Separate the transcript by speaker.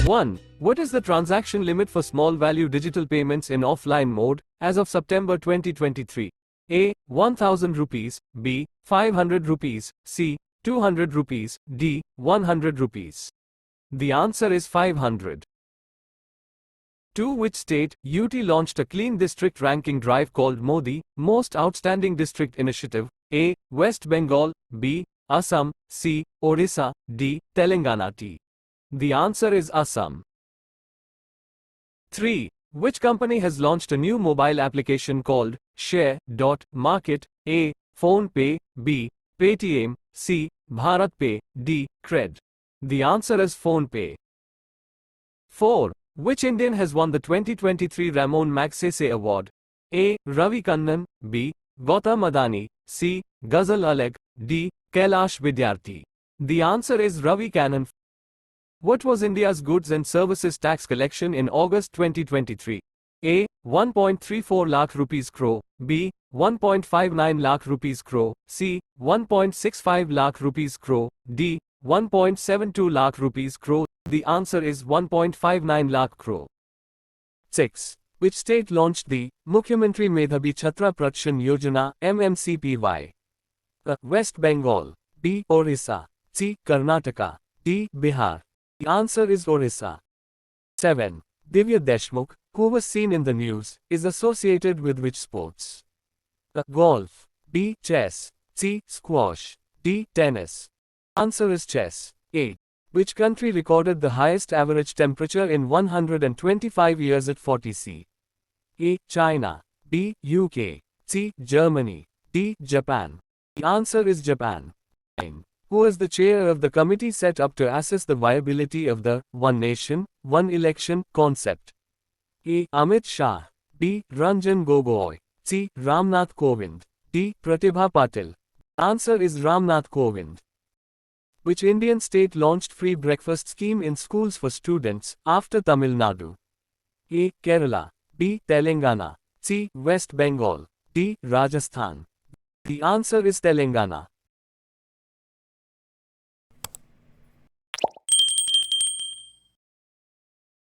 Speaker 1: 1. What is the transaction limit for small value digital payments in offline mode as of September 2023? A. 1000 rupees, B. 500 rupees, C. 200 rupees, D. 100 rupees. The answer is 500. 2. Which state UT launched a clean district ranking drive called Modi Most Outstanding District Initiative? A. West Bengal, B. Assam, C. Odisha, D. Telangana. The answer is Assam. 3. Which company has launched a new mobile application called Share.Market? A. PhonePe, B. Paytm, C. BharatPe, D. Cred. The answer is PhonePe. 4. Which Indian has won the 2023 Ramon Magsaysay Award? A. Ravi Kannan, B. Gautam Adani, C. Ghazal Alag, D. Kailash Vidyarthi. The answer is Ravi Kannan. What was India's goods and services tax collection in August 2023? A. 1.34 lakh rupees crore, B. 1.59 lakh rupees crore, C. 1.65 lakh rupees crore, D. 1.72 lakh rupees crore. The answer is 1.59 lakh crore. 6. Which state launched the Mukhyamantri Medhabi Chhatra Prakshan Yojana MMCPY? A. West Bengal, B. Orissa, C. Karnataka, D. Bihar. The answer is Orissa. 7. Divya Deshmukh, who was seen in the news, is associated with which sports? A. Golf, B. Chess, C. Squash, D. Tennis. Answer is chess. 8. Which country recorded the highest average temperature in 125 years at 40 C? A. China, B. UK, C. Germany, D. Japan. The answer is Japan. 9. Who is the chair of the committee set up to assess the viability of the One Nation, One Election concept? A. Amit Shah, B. Ranjan Gogoi, C. Ramnath Kovind, D. Pratibha Patil. Answer is Ramnath Kovind. Which Indian state launched free breakfast scheme in schools for students after Tamil Nadu? A. Kerala, B. Telangana, C. West Bengal, D. Rajasthan. The answer is Telangana.